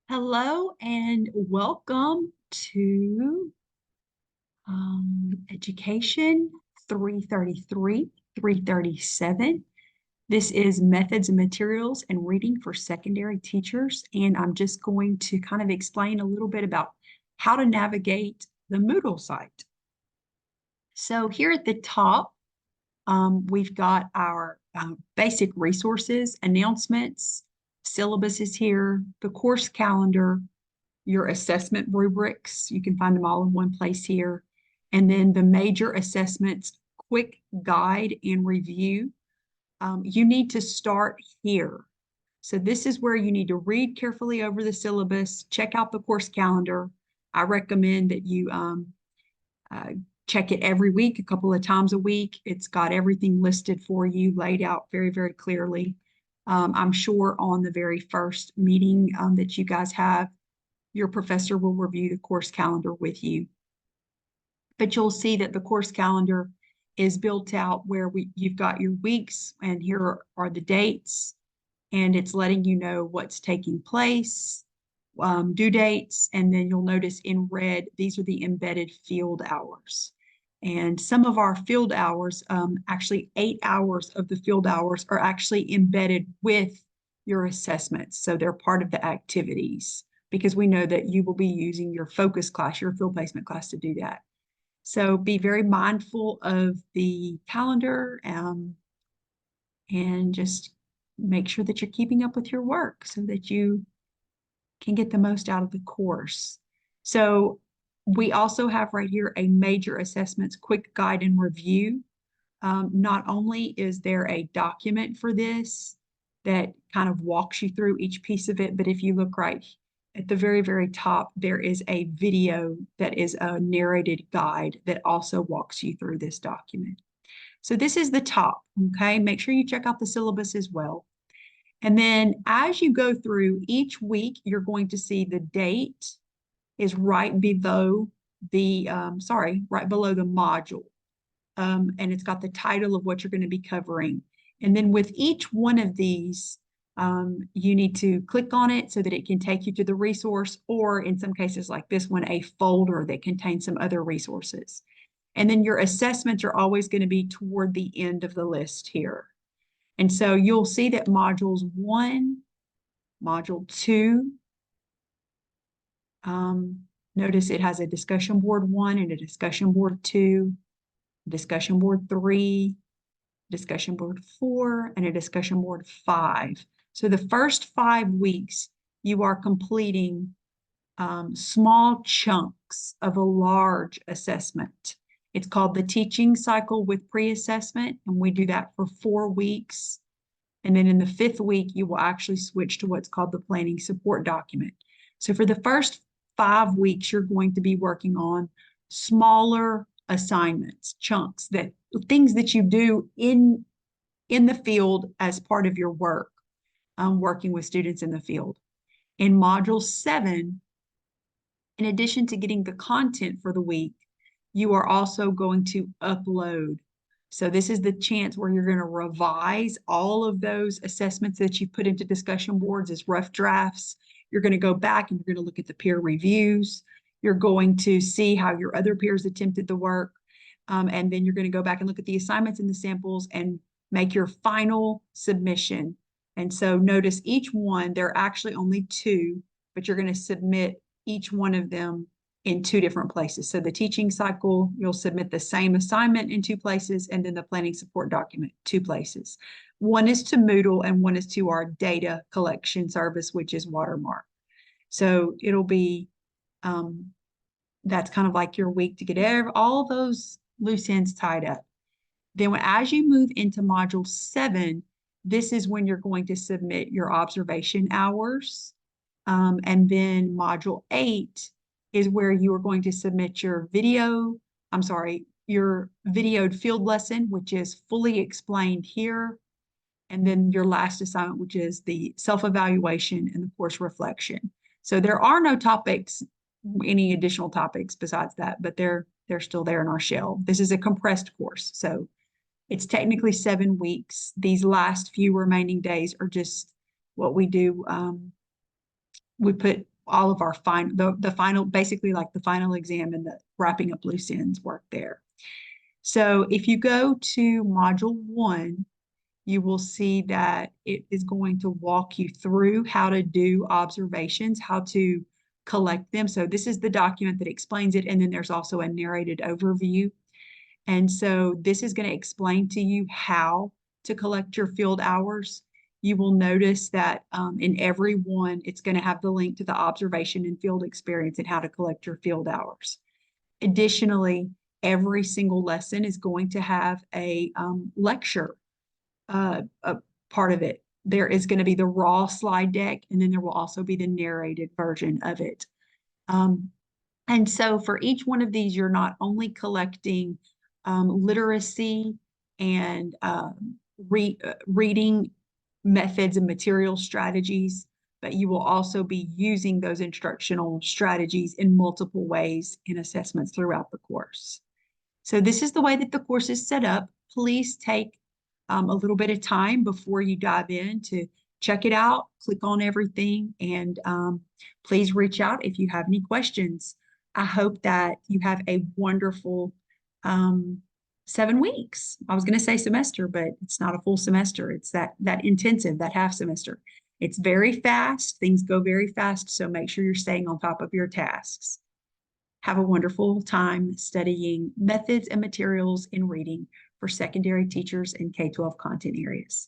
Hello and welcome to Education 333, 337. This is Methods and Materials and Reading for Secondary Teachers, and I'm just going to kind of explain a little bit about how to navigate the Moodle site. So here at the top, we've got our basic resources, announcements, syllabus is here, the course calendar, your assessment rubrics. You can find them all in one place here. And then the major assessments, quick guide and review. You need to start here. So this is where you need to read carefully over the syllabus, check out the course calendar. I recommend that you uh, check it every week, a couple of times a week. It's got everything listed for you, laid out very, very clearly. I'm sure on the very first meeting that you guys have, your professor will review the course calendar with you. But you'll see that the course calendar is built out where you've got your weeks, and here are the dates, and it's letting you know what's taking place, due dates, and then you'll notice in red, these are the embedded field hours. And some of our field hours, actually 8 hours of the field hours are actually embedded with your assessments. So they're part of the activities because we know that you will be using your focus class, your field placement class to do that. So be very mindful of the calendar and just make sure that you're keeping up with your work so that you can get the most out of the course. So we also have right here a major assessments quick guide and review. Not only is there a document for this that kind of walks you through each piece of it, but if you look right at the very, very top, there is a video that is a narrated guide that also walks you through this document. So this is the top, okay? Make sure you check out the syllabus as well. And then as you go through each week, you're going to see the date is right below the, right below the module. And it's got the title of what you're going to be covering. And then with each one of these, you need to click on it so that it can take you to the resource, or in some cases like this one, a folder that contains some other resources. And then your assessments are always going to be toward the end of the list here. And so you'll see that modules 1, module 2, notice it has a discussion board 1 and a discussion board 2, discussion board 3, discussion board 4, and a discussion board 5. So the first 5 weeks, you are completing small chunks of a large assessment. It's called the teaching cycle with pre-assessment, and we do that for 4 weeks. And then in the 5th week, you will actually switch to what's called the planning support document. So for the first 5 weeks, you're going to be working on smaller assignments, chunks, things that you do in the field as part of your work, working with students in the field. In Module 7, in addition to getting the content for the week, you are also going to upload. So this is the chance where you're going to revise all of those assessments that you put into discussion boards as rough drafts. You're going to go back and you're going to look at the peer reviews. You're going to see how your other peers attempted the work. And then you're going to go back and look at the assignments and the samples and make your final submission. And so notice each one, there are actually only 2, but you're going to submit each one of them in 2 different places. So the teaching cycle, you'll submit the same assignment in 2 places, and then the planning support document, 2 places. One is to Moodle and one is to our data collection service, which is Watermark. So it'll be, that's kind of like your week to get all those loose ends tied up. Then as you move into Module 7, this is when you're going to submit your observation hours. And then Module 8 is where you are going to submit your videoed field lesson, which is fully explained here. And then your last assignment, which is the self-evaluation and the course reflection. So there are no topics, any additional topics besides that, but they're still there in our shell. This is a compressed course, so it's technically 7 weeks. These last few remaining days are just what we do. We put all of our the final, basically like the final exam and the wrapping up loose ends work there. So if you go to module 1, you will see that it is going to walk you through how to do observations, how to collect them. So this is the document that explains it, and then there's also a narrated overview. And so this is going to explain to you how to collect your field hours. You will notice that in every one, it's going to have the link to the observation and field experience and how to collect your field hours. Additionally, every single lesson is going to have a lecture a part of it. There is going to be the raw slide deck, and then there will also be the narrated version of it. And so for each one of these, you're not only collecting literacy and reading methods and material strategies, but you will also be using those instructional strategies in multiple ways in assessments throughout the course. So this is the way that the course is set up. Please take a little bit of time before you dive in to check it out, click on everything, and please reach out if you have any questions. I hope that you have a wonderful 7 weeks. I was going to say semester, but it's not a full semester. It's that intensive, that half semester. It's very fast. Things go very fast, so make sure you're staying on top of your tasks. Have a wonderful time studying methods and materials in reading for secondary teachers in K-12 content areas.